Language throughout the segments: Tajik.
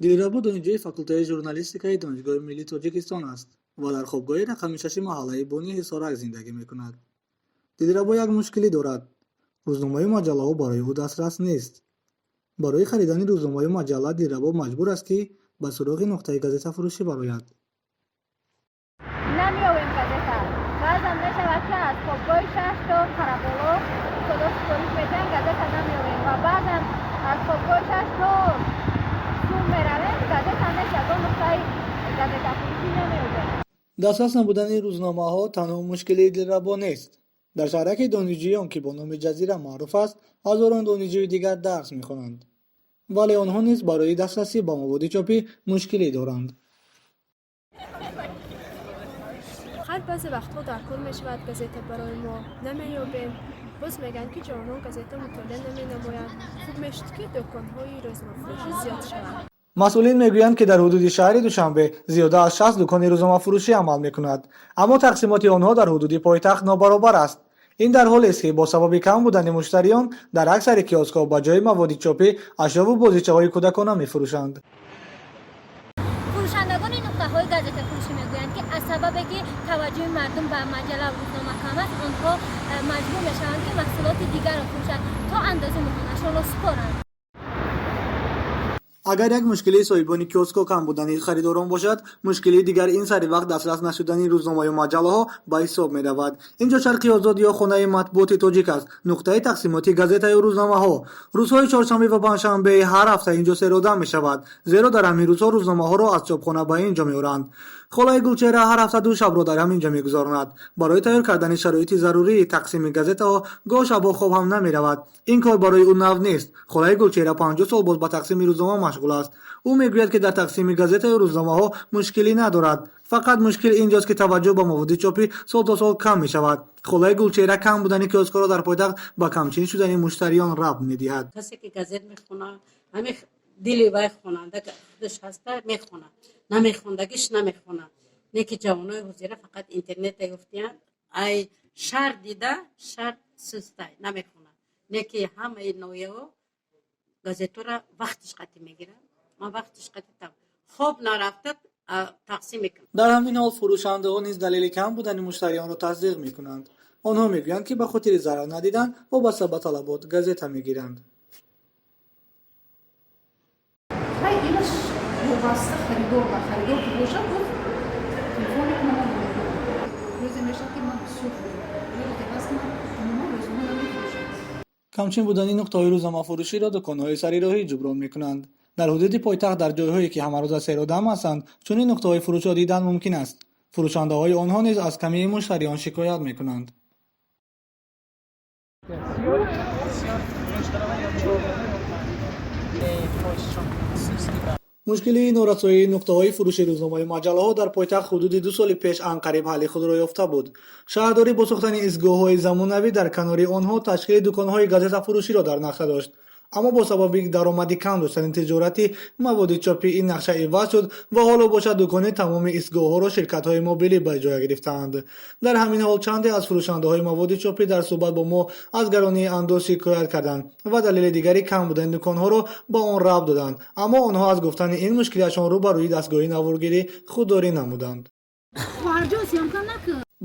дилрабо донишҷӯи факултаи журналистикаи донишгоҳи миллии тоҷикистон аст ва дар хобгоҳи рақами 6 маҳаллаи Бони Ҳисорак зиндагӣ мекунад. дилрабо як мушкилӣ дорад. рӯзномаи маҷаллаҳо барои ӯ дастрас нест. барои харидани рӯзномаи маҷалла дилрабо маҷбур аст ки ба суроғи нуқтаи газетафурӯшӣ барояд. намеёвем газета. баъзан мешавад ки аз хобгоҳи шаҳр то қараболо содо сипориш метавем, газета намеёвем ва баъзан аз хобгоҳи шаҳр то сум меравем, газета нест, ягон нуқтаи газетафурӯшӣ намеёбем. дастрас набудани рӯзномаҳо танҳо мушкилии дилрабо нест. дар шаҳраки донишҷӯён ки бо номи ҷазира маъруф аст, ҳазорон донишҷӯи дигар дарс мехонанд, вале онҳо низ барои дастрасӣ ба маводи чопӣ мушкилӣ доранд. хар баъзе вақтҳо дар кор мешавад, газета барои мо намеёбем. боз мегӯянд ки ҷавонон газета мутолиа наменамоянд. хуб мешуд ки дӯконҳои рӯзномафурӯшӣ зиёд шаванд. масъулин мегӯянд ки дар ҳудуди шаҳри душанбе зиёда аз 60 дукони рӯзномафурӯшӣ амал мекунад, аммо тақсимоти онҳо дар ҳудуди пойтахт нобаробар аст. ин дар ҳолест ки бо сабаби кам будани муштариён дар аксари киоскҳо ба ҷои маводи чопӣ ашёву бозичаҳои кӯдакона мефурӯшанд. фурӯшандагони нуқтаҳои газетафурӯшӣ мегӯянд ки аз сабабе ки таваҷҷӯҳи мардум ба маҷалла ва рӯзнома кам аст, онҳо маҷбур мешаванд ки маҳсулоти дигарро фурӯшанд то андози мухонашонро супоранд. агар як мушкилии соҳибони киоскҳо кам будани харидорон бошад, мушкилии дигар ин сари вақт дастрас нашудани рӯзномаю маҷаллаҳо ба ҳисоб меравад. инҷо Шарқи озод ё хонаи матбуоти тоҷик аст, нуқтаи тақсимоти газетаю рӯзномаҳо. рӯзҳои чоршанбе ва панҷшанбе ҳар ҳафта инҷо серода мешавад, зеро дар ҳамин рӯзҳо рӯзномаҳоро аз чопхона ба инҷо меоранд. холаи Гулчеҳра ҳар ҳафта 2 шабро дар ҳаминҷо мегузаронад. барои тайёр кардани шароити зарурии тақсими газетаҳо гоҳ шабҳо хоб ҳам намеравад. ин кор барои ӯ нав нест. холаи Гулчеҳра 50 сол боз ба тақсими рӯзнома машғул аст. ӯ мегӯяд ки дар тақсими газетаю рӯзномаҳо мушкилӣ надорад. фақат мушкил инҷост ки таваҷҷӯҳ ба маводи чопӣ сол то сол кам мешавад. холаи Гулчеҳра кам будани киоскҳоро дар пойтахт ба камчин шудани муштариён рабт медиҳад. касе ки газет мехона, ҳамин дили вай хонанда худаш ҳаста мехона, намехондагиш намехона. не ки ҷавонои ҳозира фақат интернета ёфтиянд, ай шар дида шар сустай намехона. не ки ҳамаи ноҳияҳо газетаро вақтиш қатӣ мегиранд. ман вақтиш қатитам хоб нарафта тақсим мекунам. дар ҳамин ҳол фурӯшандаҳо низ далели кам будани муштариёнро тасдиқ мекунанд. онҳо мегӯянд ки ба хотири зарар надидан вобаста ба талабот газета мегиранд. камчин будани нуқтаҳои рӯзномафурӯширо дуконҳои сари роҳӣ ҷуброн мекунанд. дар ҳудуди пойтахт дар ҷойҳое ки ҳамарӯза серодам ҳастанд, чунин нуқтаҳои фурӯшро дидан мумкин аст. фурӯшандаҳои онҳо низ аз камии муштариён шикоят мекунанд. мушкилии норасоии нуқтаҳои фурӯши рӯзномаи маҷаллаҳо дар пойтахт ҳудуди 2 соли пеш анқариб ҳалли худро ёфта буд. шаҳрдорӣ бо сохтани истгоҳҳои замонавӣ дар канори онҳо ташкили дуконҳои газетафурӯширо дар нақша дошт. аммо бо сабаби даромади кам доштани тиҷорати маводи чопӣ ин нақша иваз шуд ва ҳоло бошад дукони тамоми истгоҳҳоро ширкатҳои мобилӣ ба иҷоя гирифтаанд. дар ҳамин ҳол чанде аз фурӯшандаҳои маводи чопӣ дар суҳбат бо мо аз гаронии андоз шикоят карданд ва далели дигари кам будани дуконҳоро ба он рабт доданд, аммо онҳо аз гуфтани ин мушкилиашон рӯ ба рӯи дастгоҳи наворгирӣ худдорӣ намуданд.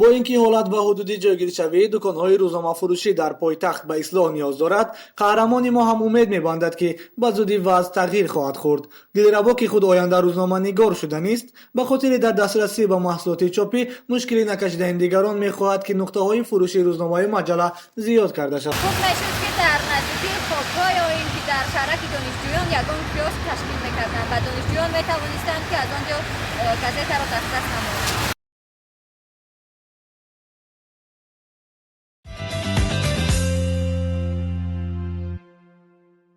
бо ин ки ҳолат ва ҳудуди ҷойгиршавии дуконҳои рӯзномафурӯшӣ дар пойтахт ба ислоҳ ниёз дорад, қаҳрамони мо ҳам умед мебандад ки ба зудӣ вазъ тағйир хоҳад хӯрд. дилрабо ки худ оянда рӯзноманигор шуданист, ба хотири дар дастрасӣ ба маҳсулоти чопӣ мушкилӣ накашидаи дигарон мехоҳад ки нуқтаҳои фурӯши рӯзномаи маҷалла зиёд карда шавад. хуб мешуд ки дар наздикии хобгоҳ ё ин ки дар шаҳраки донишҷӯён ягон киоск ташкил мекарданд ва донишҷӯён метавонистанд ки аз он ҷо газетаро дастрас намоянд.